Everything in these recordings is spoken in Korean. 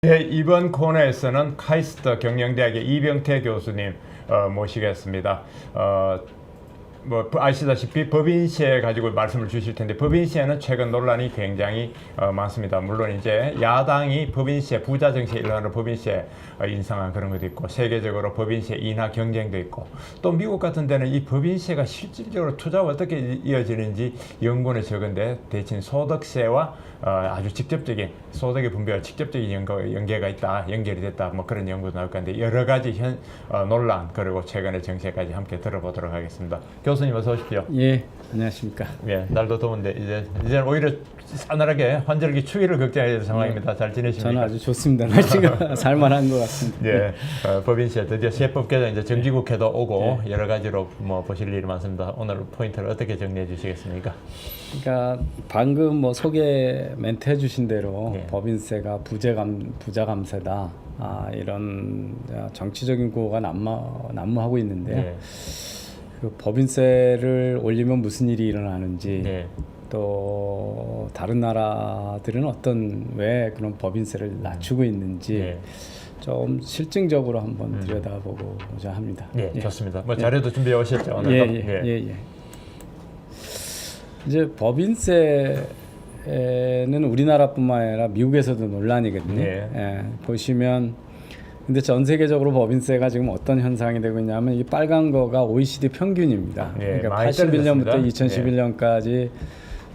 네, 이번 코너에서는 카이스트 경영대학의 이병태 교수님 모시겠습니다. 아시다시피 법인세 가지고 말씀을 주실 텐데, 법인세는 최근 논란이 굉장히 많습니다. 물론 이제 야당이 법인세 부자 정책 일환으로 법인세 인상한 그런 것도 있고, 세계적으로 법인세 인하 경쟁도 있고, 또 미국 같은 데는 이 법인세가 실질적으로 투자가 어떻게 이어지는지 연구는 적은데, 대신 소득세와 아주 직접적인 소득의 분배와 직접적인 연계가 있다, 연결이 됐다, 뭐 그런 연구도 나올 건데, 여러 가지 논란 그리고 최근의 정책까지 함께 들어보도록 하겠습니다. 교수님 어서 오십시오. 예, 안녕하십니까. 예, 날도 더운데 이제 오히려 싸늘하게 환절기 추위를 걱정해야 될 상황입니다. 잘 지내십니까? 저는 아주 좋습니다. 날씨가 살만한 것 같습니다. 예, 법인세 드디어 세법 개정 이제 정기국회도 오고 여러 가지로 뭐 보실 일이 많습니다. 오늘 포인트를 어떻게 정리해 주시겠습니까? 그러니까 방금 뭐 소개 멘트 해주신 대로 법인세가 부자 감세다. 이런 정치적인 구호가 난무하고 있는데 그 법인세를 올리면 무슨 일이 일어나는지 또 다른 나라들은 왜 그런 법인세를 낮추고 있는지 좀 실증적으로 한번 들여다보고자 합니다. 좋습니다. 뭐 자료도 준비해 오셨죠? 오늘도? 예. 이제 법인세는 우리나라뿐만 아니라 미국에서도 논란이거든요. 보시면 근데 전 세계적으로 법인세가 지금 어떤 현상이 되고 있냐면 이 빨간 거가 OECD 평균입니다. 그러니까 81년부터 2011년까지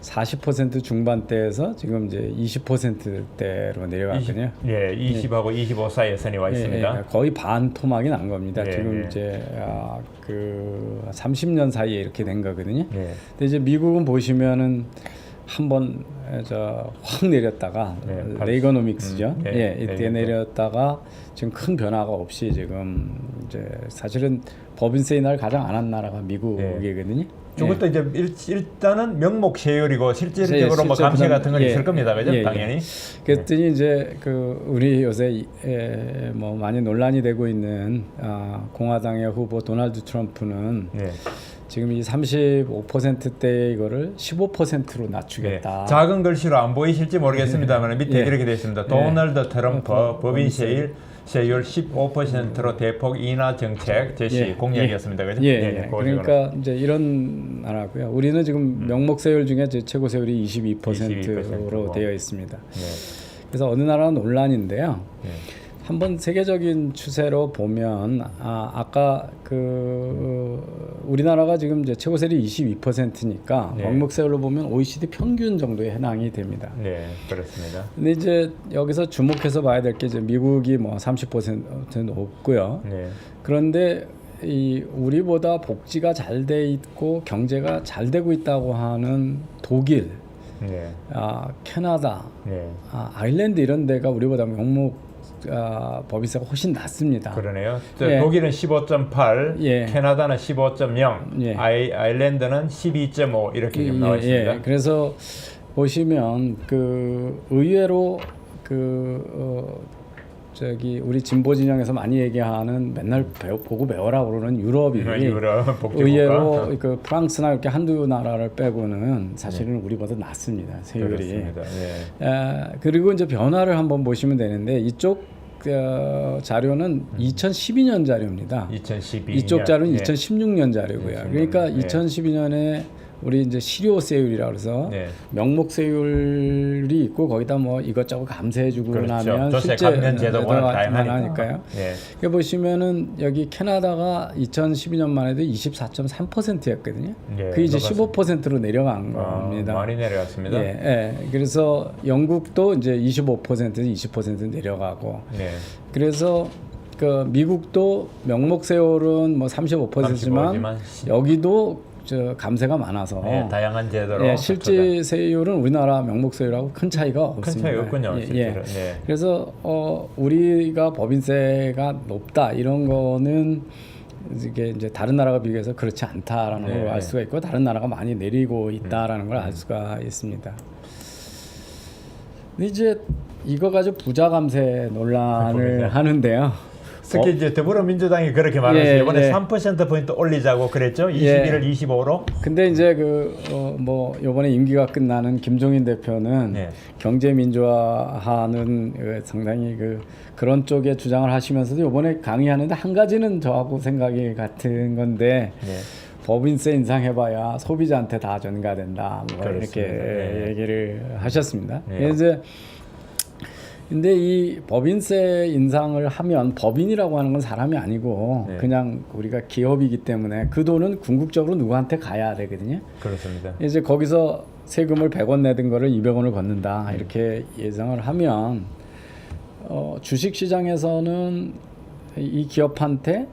40% 중반대에서 지금 이제 20%대로 내려갔거든요. 20하고 25 사이에 선이 와 있습니다. 거의 반 토막이 난 겁니다. 지금 이제 그 30년 사이에 이렇게 된 거거든요. 근데 이제 미국은 보시면은 한번 확 내렸다가 레이거노믹스죠. 이때 내렸다가 지금 큰 변화가 없이 지금 이제 사실은 법인세 인하를 가장 안 한 나라가 미국이거든요. 저것도 이제 일단은 명목 세율이고 실질적으로 뭐 감세 같은 건 있을 겁니다, 그죠? 당연히. 그랬더니 이제 그 우리 요새 뭐 많이 논란이 되고 있는 공화당의 후보 도널드 트럼프는 지금 이 35%대 이거를 15%로 낮추겠다. 작은 글씨로 안 보이실지 모르겠습니다만 밑에 이렇게 되어 있습니다. 도널드 트럼프 법인세율 15%로 대폭 인하 정책 제시 공약이었습니다. 그죠? 그러니까 이제 이런 나라고요. 우리는 지금 명목세율 중에 최고 세율이 22%로 되어 있습니다. 그래서 어느 나라는 논란인데요. 한번 세계적인 추세로 보면 아까 그 우리나라가 지금 이제 최고 세율이 22%니까 명목세율로 보면 OECD 평균 정도에 해당이 됩니다. 그렇습니다. 근데 이제 여기서 주목해서 봐야 될 게 이제 미국이 뭐 30% 높고요. 그런데 이 우리보다 복지가 잘 돼 있고 경제가 잘 되고 있다고 하는 독일, 캐나다, 아일랜드 이런 데가 우리보다 법인세가 훨씬 낮습니다. 그러네요. 독일은 15.8, 캐나다는 15.0, 아일랜드는 12.5 이렇게 지금 나와 있습니다. 그래서 보시면 그 의외로 우리 진보 진영에서 많이 얘기하는 맨날 보고 배워라 그러는 유럽이 의외로 그 프랑스나 이렇게 한두 나라를 빼고는 사실은 우리보다 낮습니다, 세율이. 그리고 이제 변화를 한번 보시면 되는데 이쪽 자료는 2012년 자료입니다. 2012년. 이쪽 자료는 2016년 자료고요. 그러니까 2012년에 우리 이제 실효세율이라 그래서 명목세율이 있고 거기다 뭐 이것저것 감세해주고 나면 실제 감면제도가 다양하니까요. 여기 보시면은 여기 캐나다가 2012년만 해도 24.3%였거든요. 그게 이제 15%로 내려간 겁니다. 많이 내려갔습니다. 그래서 영국도 이제 25%에서 20% 내려가고. 그래서 그 미국도 명목세율은 뭐 35%지만 여기도 감세가 많아서 다양한 제도로 실제 세율은 우리나라 명목세율하고 큰 차이가 없습니다. 큰 차이가 없군요. 그래서 우리가 법인세가 높다 이런 거는 이게 이제 다른 나라가 비교해서 그렇지 않다라는 걸 알 수가 있고 다른 나라가 많이 내리고 있다라는 걸 알 수가 있습니다. 근데 이제 이거 가지고 부자 감세 논란을 하는데요. 특히 이제 더불어민주당이 그렇게 말해서 예, 이번에 예. 3%포인트 올리자고 그랬죠. 21을 25로. 근데 이제 뭐 이번에 임기가 끝나는 김종인 대표는 네. 경제 민주화하는 상당히 그런 쪽에 주장을 하시면서도 이번에 강의하는데 한 가지는 저하고 생각이 같은 건데 네. 법인세 인상해봐야 소비자한테 다 전가된다. 뭐 그렇습니다. 이렇게 네. 얘기를 하셨습니다. 네. 이제 근데 이 법인세 인상을 하면 법인이라고 하는 건 사람이 아니고 네. 그냥 우리가 기업이기 때문에 그 돈은 궁극적으로 누구한테 가야 되거든요. 그렇습니다. 이제 거기서 세금을 100원 내던 거를 200원을 걷는다 이렇게 예상을 하면 주식 시장에서는 이 기업한테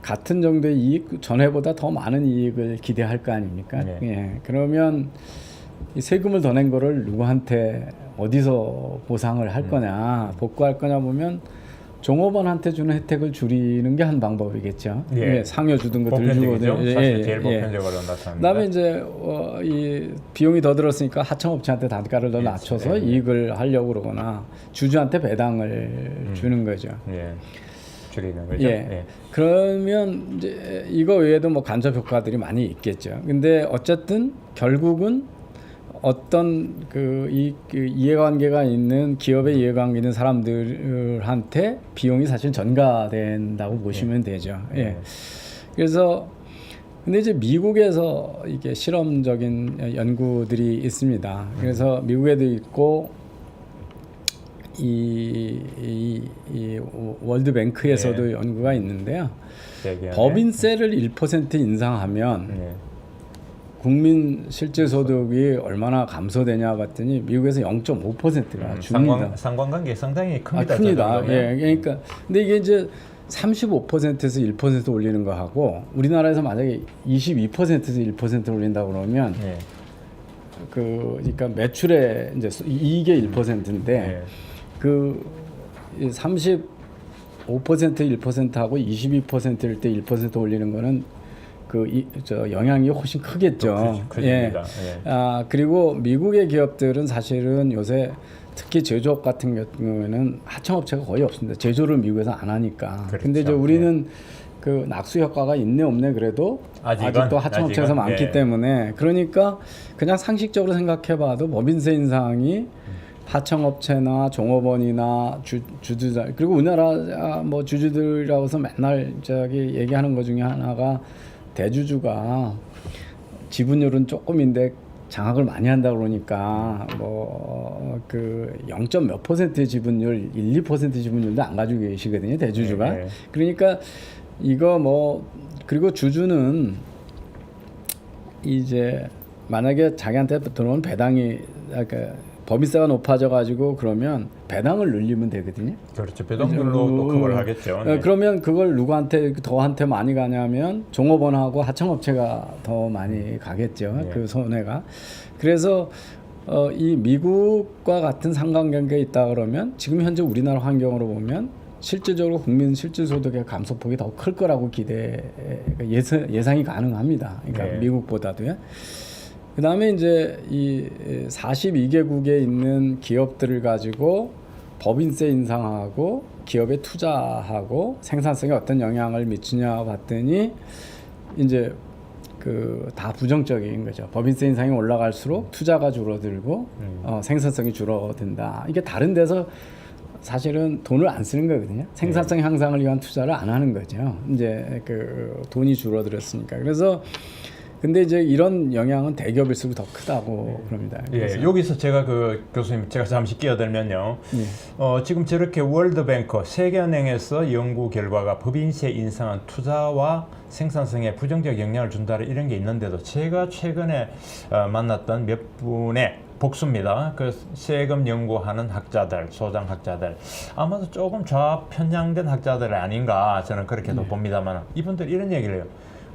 같은 정도의 이익 전에보다 더 많은 이익을 기대할 거 아닙니까? 네. 예. 그러면 이 세금을 더 낸 거를 누구한테 어디서 보상을 할 거냐 복구할 거냐 보면 종업원한테 주는 혜택을 줄이는 게 한 방법이겠죠. 예. 예, 상여 주던 것들 보편적이죠. 주거든. 사실 제일 보편적으로 나타납니다. 그다음에 이제 이 비용이 더 들었으니까 하청업체한테 단가를 더 낮춰서 이익을 하려고 그러거나 주주한테 배당을 주는 거죠. 예. 줄이는 거죠. 예. 예. 그러면 이제 이거 외에도 뭐 간접 효과들이 많이 있겠죠. 근데 어쨌든 결국은 어떤 그 이해관계가 있는 기업에 이해관계 있는 사람들한테 비용이 사실 전가된다고 보시면 되죠. 예. 그래서 근데 이제 미국에서 이게 실험적인 연구들이 있습니다. 그래서 미국에도 있고 이 월드뱅크에서도 연구가 있는데요. 법인세를 1% 인상하면 국민 실질 소득이 얼마나 감소되냐 봤더니 미국에서 0.5%가 줍니다. 상관관계 상당히 큽니다. 큽니다. 예, 그러니까 근데 이게 이제 35%에서 1% 올리는 거 하고 우리나라에서 만약에 22%에서 1% 올린다 그러면 그러니까 매출의 이제 이익의 1%인데 그 35% 1%하고 22%일 때 1% 올리는 거는 저 영향이 훨씬 크겠죠. 예. 그리고 미국의 기업들은 사실은 요새 특히 제조업 같은 경우에는 하청업체가 거의 없습니다. 제조를 미국에서 안 하니까. 그렇죠. 근데 이제 우리는 그 낙수 효과가 있네 없네 그래도 아직도 하청업체에서 많기 때문에 그러니까 그냥 상식적으로 생각해봐도 법인세 인상이 하청업체나 종업원이나 주주들 그리고 우리나라 뭐 주주들이라고 해서 맨날 저기 얘기하는 것 중에 하나가 대주주가 지분율은 조금인데 장악을 많이 한다 그러니까 뭐 그 0. 몇 %의 지분율, 1, 2% 지분율도 안 가지고 계시거든요 대주주가. 네. 그러니까 이거 뭐 그리고 주주는 이제 만약에 자기한테 들어온 배당이 그러니까 법인세가 높아져 가지고 그러면 배당을 늘리면 되거든요. 그렇죠. 배당률로 또 그걸 하겠죠. 네. 그러면 그걸 누구한테 더한테 많이 가냐면 종업원하고 하청업체가 더 많이 가겠죠. 네. 그 손해가. 그래서 이 미국과 같은 상관관계가 있다 그러면 지금 현재 우리나라 환경으로 보면 실질적으로 국민 실질소득의 감소폭이 더 클 거라고 예상이 가능합니다. 그러니까 미국보다도요. 그 다음에 이제 이 42개국에 있는 기업들을 가지고 법인세 인상하고 기업에 투자하고 생산성에 어떤 영향을 미치냐 봤더니 이제 다 부정적인 거죠. 법인세 인상이 올라갈수록 투자가 줄어들고 생산성이 줄어든다. 이게 다른 데서 사실은 돈을 안 쓰는 거거든요. 생산성 향상을 위한 투자를 안 하는 거죠. 이제 돈이 줄어들었으니까. 그래서 근데 이제 이런 영향은 대기업일수록 더 크다고 그럽니다. 예, 여기서 제가 교수님 제가 잠시 끼어들면요. 지금 저렇게 월드뱅크 세계은행에서 연구 결과가 법인세 인상한 투자와 생산성에 부정적 영향을 준다는 이런 게 있는데도 제가 최근에 만났던 몇 분의 복수입니다. 그 세금 연구하는 학자들, 소장 학자들 아마도 조금 좌편향된 학자들 아닌가 저는 그렇게도 봅니다만 이분들 이런 얘기를 해요.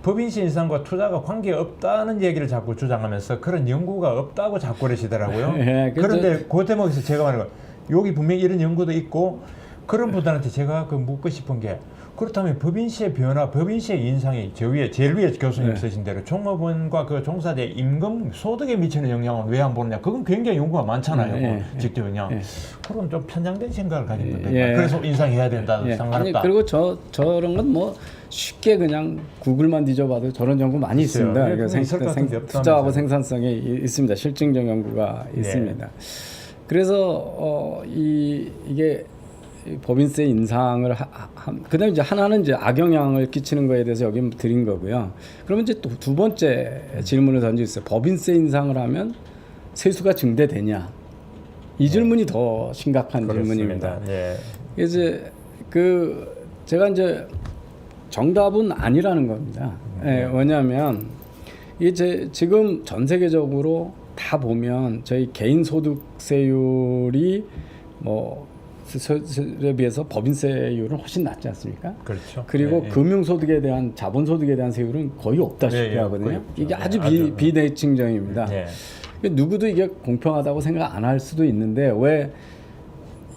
법인세 인상과 투자가 관계가 없다는 얘기를 자꾸 주장하면서 그런 연구가 없다고 자꾸 그러시더라고요. 예, 그런데 그 대목에서 제가 말하는 거 여기 분명히 이런 연구도 있고 그런 분들한테 제가 그 묻고 싶은 게 그렇다면 법인세 변화, 법인세 인상이 제일 위에 교수님 쓰신 대로 종업원과 그 종사자의 임금 소득에 미치는 영향은 왜 안 보느냐? 그건 굉장히 연구가 많잖아요. 직접 그냥. 그럼 좀 편향된 생각을 가진 건데 그래서 인상해야 된다. 상관없다. 아니 그리고 저런 건 뭐 쉽게 그냥 구글만 뒤져봐도 저런 연구 많이 있습니다. 그러니까 투자하고 생산성이 있습니다. 실증적 연구가 있습니다. 그래서 이게 법인세 인상을 그다음에 이제 하나는 이제 악영향을 끼치는 거에 대해서 여기 드린 거고요. 그러면 이제 또 두 번째 질문을 던지셨어요. 법인세 인상을 하면 세수가 증대되냐? 이 질문이 더 심각한 질문입니다. 이제 제가 이제 정답은 아니라는 겁니다. 왜냐하면 이게 지금 전 세계적으로 다 보면 저희 개인 소득세율이 뭐 에 비해서 법인세율은 훨씬 낮지 않습니까? 그렇죠. 그리고 금융소득에 대한 자본소득에 대한 세율은 거의 없다시피 하거든요. 이게 아주 비대칭적입니다. 누구도 이게 공평하다고 생각 안 할 수도 있는데 왜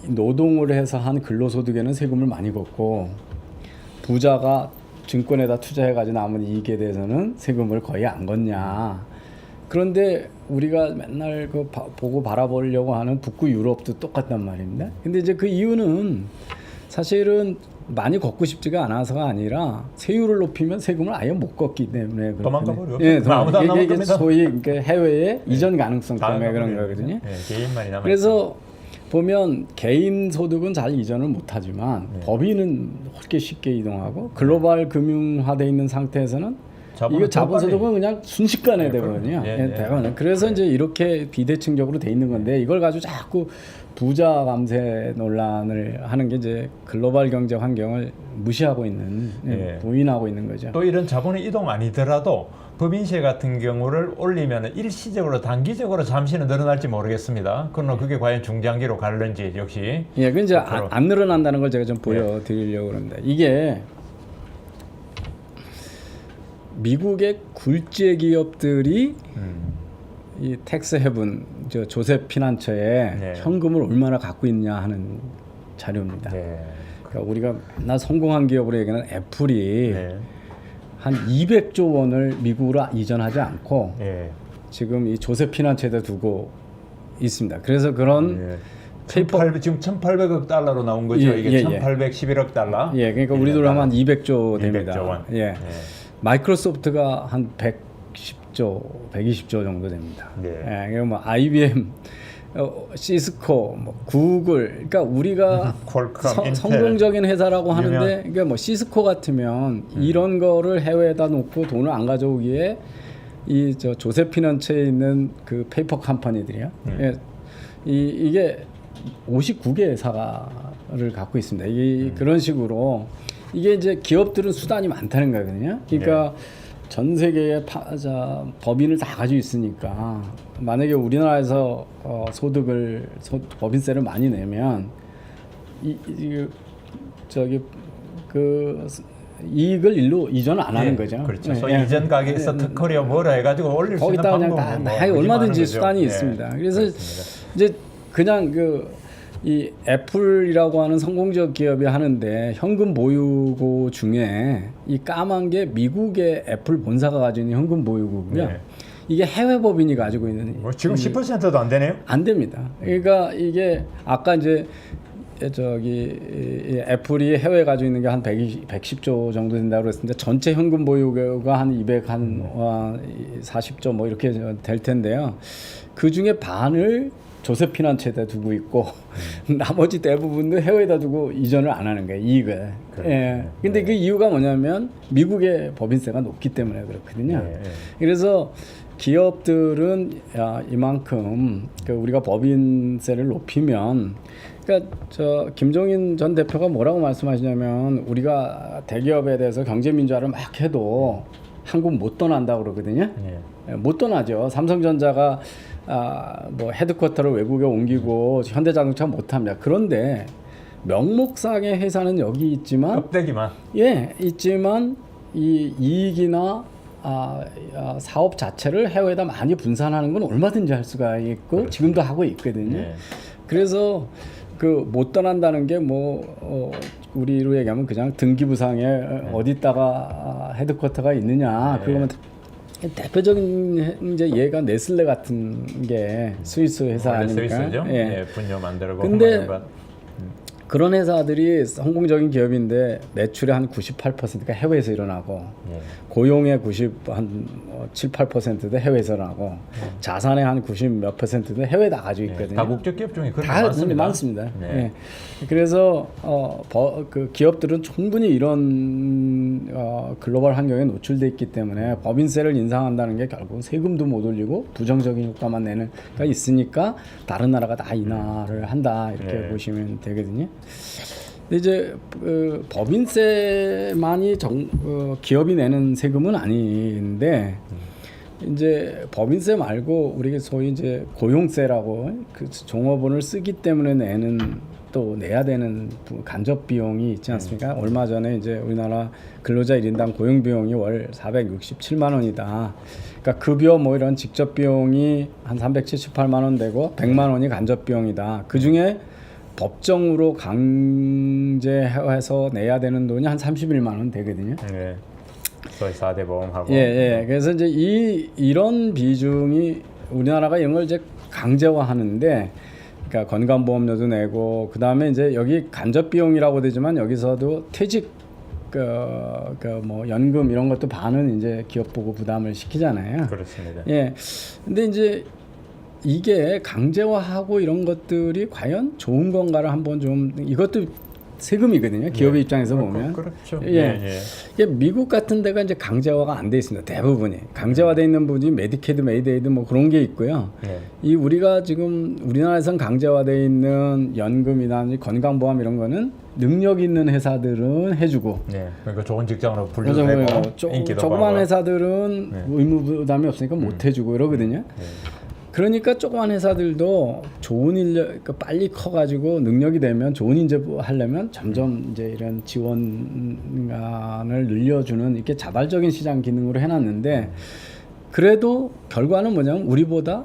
노동을 해서 한 근로소득에는 세금을 많이 걷고 부자가 증권에다 투자해가지고 남은 이익에 대해서는 세금을 거의 안 걷냐. 그런데 우리가 맨날 보고 바라보려고 하는 북구 유럽도 똑같단 말입니다. 근데 이제 그 이유는 사실은 많이 걷고 싶지가 않아서가 아니라 세율을 높이면 세금을 아예 못 걷기 때문에 도망가 버려. 아무도 안 나올 겁니다. 소위 해외의 이전 가능성 때문에 그런 거거든요. 개인만이 남아. 그래서 보면 개인 소득은 잘 이전을 못하지만 법인은 쉽게 이동하고 글로벌 금융화돼 있는 상태에서는 이거 자본소득은 그냥 순식간에 되거든요. 그래서 이제 이렇게 비대칭적으로 돼 있는 건데 이걸 가지고 자꾸 부자 감세 논란을 하는 게 이제 글로벌 경제 환경을 무시하고 있는, 부인하고 있는 거죠. 또 이런 자본의 이동 아니더라도 법인세 같은 경우를 올리면 일시적으로 단기적으로 잠시는 늘어날지 모르겠습니다. 그러나 그게 과연 중장기로 갈는지 역시. 그 이제 안 늘어난다는 걸 제가 좀 보여드리려고 합니다. 이게 미국의 굴지의 기업들이 이 텍스 헤븐 조셉 피난처에 현금을 얼마나 갖고 있냐 하는 자료입니다. 그러니까 우리가 맨날 성공한 기업으로 얘기하는 애플이 한 200조 원을 미국으로 이전하지 않고 지금 이 조셉 피난처에다 두고 있습니다. 그래서 그런 지금 1,800억 달러로 나온 거죠. 이게 1,811억 달러. 그러니까 우리 돈으로 하면 한 200조 됩니다. 200조 원. 마이크로소프트가 한 110조, 120조 정도 됩니다. 그리고 뭐 IBM, 시스코, 뭐 구글, 그러니까 우리가 퀄컴, 성공적인 회사라고 하는데, 그러니까 뭐 시스코 같으면 이런 거를 해외에다 놓고 돈을 안 가져오기에 이 조셉 피난처에 있는 그 페이퍼 컴퍼니들이요. 이게 59개 회사를 갖고 있습니다. 그런 식으로. 이게 이제 기업들은 수단이 많다는 거거든요. 그러니까 전 세계의 법인을 다 가지고 있으니까 만약에 우리나라에서 법인세를 많이 내면 이익을 일로 이전을 안 하는 거죠. 그렇죠. 이전 가격에서 특허료 뭐라 해가지고 올릴 수 있는 방법은 얼마든지 수단이 있습니다. 그래서 이제 그냥 이 애플이라고 하는 성공적 기업이 하는데 현금 보유고 중에 이 까만 게 미국의 애플 본사가 가지고 있는 현금 보유고고요. 이게 해외 법인이 가지고 있는 지금 10%도 안 되네요? 안 됩니다. 그러니까 이게 아까 이제 애플이 해외에 가지고 있는 게 한 110조 정도 된다고 그랬는데 전체 현금 보유고가 한 240조 뭐 이렇게 될 텐데요. 그 중에 반을 조셉 피난처에다 두고 있고 나머지 대부분도 해외에다 두고 이전을 안 하는 거예요. 이익을. 근데 그 이유가 뭐냐면 미국의 법인세가 높기 때문에 그렇거든요. 그래서 기업들은 이만큼 우리가 법인세를 높이면 그러니까 김종인 전 대표가 뭐라고 말씀하시냐면 우리가 대기업에 대해서 경제 민주화를 막 해도 한국 못 떠난다고 그러거든요. 못 떠나죠. 삼성전자가 뭐 헤드쿼터를 외국에 옮기고 현대자동차 못합니다. 그런데 명목상의 회사는 여기 있지만 껍데기만 있지만 이 이익이나 사업 자체를 해외에다 많이 분산하는 건 얼마든지 할 수가 있고 지금도 하고 있거든요. 그래서 그 못 떠난다는 게 뭐 우리로 얘기하면 그냥 등기부상에 어디다가 헤드쿼터가 있느냐 그러면 대표적인 이제 얘가 네슬레 같은 게 스위스 회사 아닙니까? 스위스죠. 예. 예, 분뇨 만들고. 근데 그런 회사들이 성공적인 기업인데 매출의 한 98%가 해외에서 일어나고 고용의 7, 8%도 해외에서 일어나고 자산의 한 90 몇 %도 해외에다 가지고 있거든요. 다국적 기업 중에 그런 다 게 많습니다. 네. 예. 그래서 그 기업들은 충분히 이런 글로벌 환경에 노출돼 있기 때문에 법인세를 인상한다는 게 결국 세금도 못 올리고 부정적인 효과만 내는 가 있으니까 다른 나라가 다 인하를 한다 이렇게 보시면 되거든요. 근데 이제 법인세만이 기업이 내는 세금은 아닌데 이제 법인세 말고 우리가 소위 이제 고용세라고 그 종업원을 쓰기 때문에 내는 또 내야 되는 간접 비용이 있지 않습니까? 얼마 전에 이제 우리나라 근로자 1인당 고용 비용이 월 467만 원이다. 그러니까 급여 뭐 이런 직접 비용이 한 378만 원 되고 100만 원이 간접 비용이다. 그 중에 법정으로 강제해서 내야 되는 돈이 한 31만 원 되거든요. 네. 소위 4대 보험하고. 예. 그래서 이제 이런 비중이 우리나라가 이런 걸 이제 강제화하는데, 그러니까 건강보험료도 내고, 그 다음에 이제 여기 간접 비용이라고 되지만 여기서도 퇴직 뭐 연금 이런 것도 반은 이제 기업 보고 부담을 시키잖아요. 그렇습니다. 예. 근데 이제 이게 강제화하고 이런 것들이 과연 좋은 건가를 한번 좀 이것도 세금이거든요. 기업의 입장에서 보면. 그렇죠. 예. 이게 미국 같은 데가 이제 강제화가 안 돼 있습니다. 대부분이. 강제화돼 있는 부분이 메디케이드, 메이데이드 뭐 그런 게 있고요. 이 우리가 지금 우리나라에선 강제화돼 있는 연금이나 건강보험 이런 거는 능력 있는 회사들은 해주고. 그러니까 좋은 직장으로 분류도 되고 인기도 조그만 많고. 회사들은 의무 부담이 없으니까 못 해주고 이러거든요. 그러니까 조그만 회사들도 좋은 인력, 그러니까 빨리 커가지고 능력이 되면 좋은 인재 하려면 점점 이제 이런 지원을 늘려주는 이렇게 자발적인 시장 기능으로 해놨는데 그래도 결과는 뭐냐면 우리보다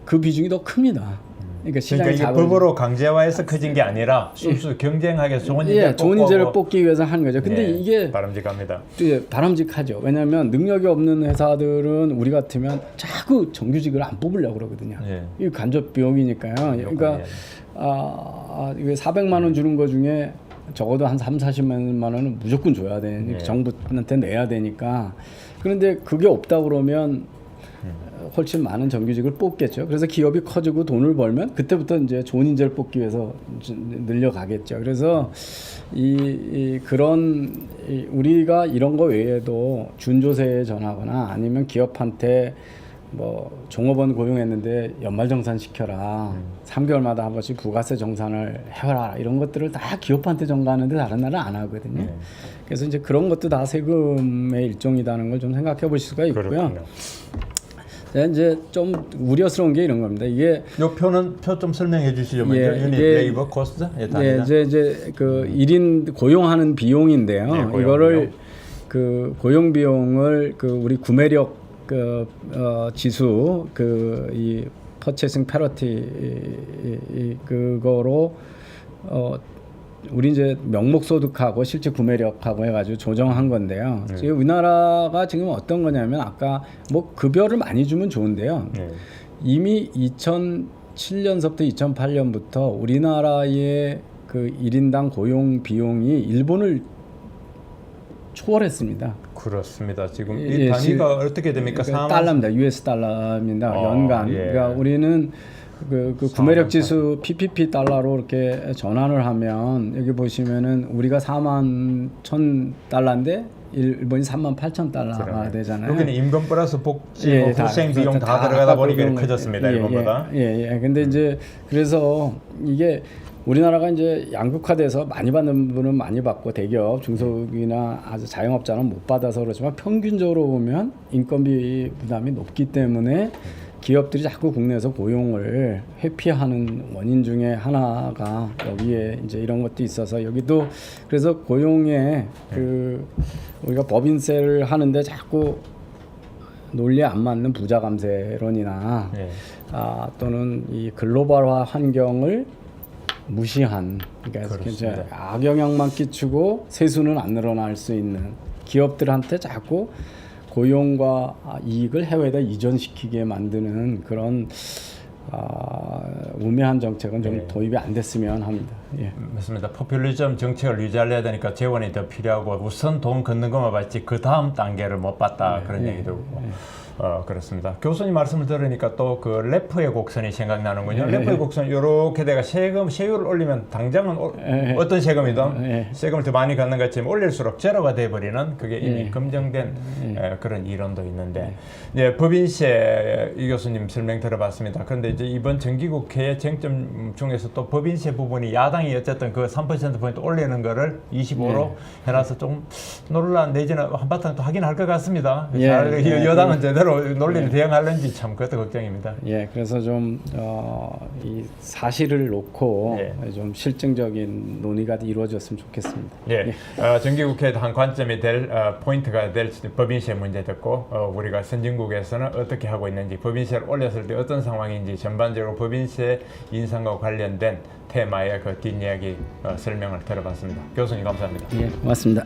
그 비중이 더 큽니다. 그러니까 시장이 이게 법으로 강제화해서 커진 게 아니라 순수 경쟁하게 좋은 인재를 좋은 인재를 뽑기 위해서 하는 거죠. 근데 이게 바람직합니다. 바람직하죠. 왜냐하면 능력이 없는 회사들은 우리 같으면 자꾸 정규직을 안 뽑으려고 그러거든요. 이 간접 비용이니까요. 그러니까 이게 400만 원 주는 거 중에 적어도 한 40만 원은 무조건 줘야 돼. 정부한테 내야 되니까. 그런데 그게 없다 그러면 훨씬 많은 정규직을 뽑겠죠. 그래서 기업이 커지고 돈을 벌면 그때부터 이제 좋은 인재를 뽑기 위해서 늘려가겠죠. 그래서 우리가 이런 거 외에도 준조세에 전하거나 아니면 기업한테 뭐 종업원 고용했는데 연말정산 시켜라. 3개월마다 한 번씩 부가세 정산을 해라. 이런 것들을 다 기업한테 전가하는데 다른 나라는 안 하거든요. 그래서 이제 그런 것도 다 세금의 일종이라는 걸 좀 생각해 보실 수가 있고요. 그렇군요. 이제 좀 우려스러운 게 이런 겁니다. 이게 요 표는 표 좀 설명해 주시죠. 먼저 유닛 레이버 코스트. 이제 그 1인 고용하는 비용인데요. 고용 이거를 비용. 그 고용 비용을 그 우리 구매력 지수 이 퍼체싱 패러티 그거로 우리 이제 명목소득하고 실제 구매력하고 해가지고 조정한 건데요. 지금 우리나라가 지금 어떤 거냐면 아까 뭐 급여를 많이 주면 좋은데요. 이미 2007년서부터 2008년부터 우리나라의 그 1인당 고용 비용이 일본을 초월했습니다. 그렇습니다. 지금 이 단위가 어떻게 됩니까? 달러입니다. US 달러입니다. 연간. 그러니까 우리는 그 구매력 지수 PPP 달러로 이렇게 전환을 하면 여기 보시면은 우리가 41,000달러인데 일본이 38,000달러가 되잖아요. 여기는 임금 플러스 복지, 후생 비용 다 들어가다 보니까 이렇게 커졌습니다. 일본보다. 근데 이제 그래서 이게 우리나라가 이제 양극화돼서 많이 받는 분은 많이 받고 대기업, 중소기업이나 아주 자영업자는 못 받아서 그렇지만 평균적으로 보면 인건비 부담이 높기 때문에 기업들이 자꾸 국내에서 고용을 회피하는 원인 중에 하나가 여기에 이제 이런 것도 있어서 여기도 그래서 고용에 우리가 법인세를 하는데 자꾸 논리에 안 맞는 부자 감세론이나 또는 이 글로벌화 환경을 무시한 그러니까 그렇습니다. 이제 악영향만 끼치고 세수는 안 늘어날 수 있는 기업들한테 자꾸 고용과 이익을 해외에다 이전시키게 만드는 그런 우매한 정책은 좀 네. 도입이 안 됐으면 합니다. 예. 맞습니다. 포퓰리즘 정책을 유지하려야 되니까 재원이 더 필요하고 우선 돈 걷는 것만 봤지 그 다음 단계를 못 봤다 그런 얘기도 있고 그렇습니다. 교수님 말씀을 들으니까 또 그 래프의 곡선이 생각나는군요. 래프의 곡선 이렇게 내가 세율을 올리면 당장은 어떤 세금이든 세금을 더 많이 걷는 것 같지만 올릴수록 제로가 돼버리는 그게 이미 검증된 그런 이론도 있는데 법인세 이 교수님 설명 들어봤습니다. 그런데 이제 이번 정기국회의 쟁점 중에서 또 법인세 부분이 야당이 어쨌든 그 3%포인트 올리는 거를 25로 해놔서 좀 논란 내지는 한바탕 또 하긴 할 것 같습니다. 여당은 제대로 논리를 대응하는지 참 그것도 걱정입니다. 예, 그래서 좀 이 사실을 놓고 좀 실증적인 논의가 이루어졌으면 좋겠습니다. 정기국회의 한 관점이 될 포인트가 될 법인세 문제 듣고 우리가 선진국에서는 어떻게 하고 있는지 법인세를 올렸을 때 어떤 상황인지 전반적으로 법인세 인상과 관련된 테마의 그 뒷이야기 설명을 들어봤습니다. 교수님 감사합니다. 예, 고맙습니다.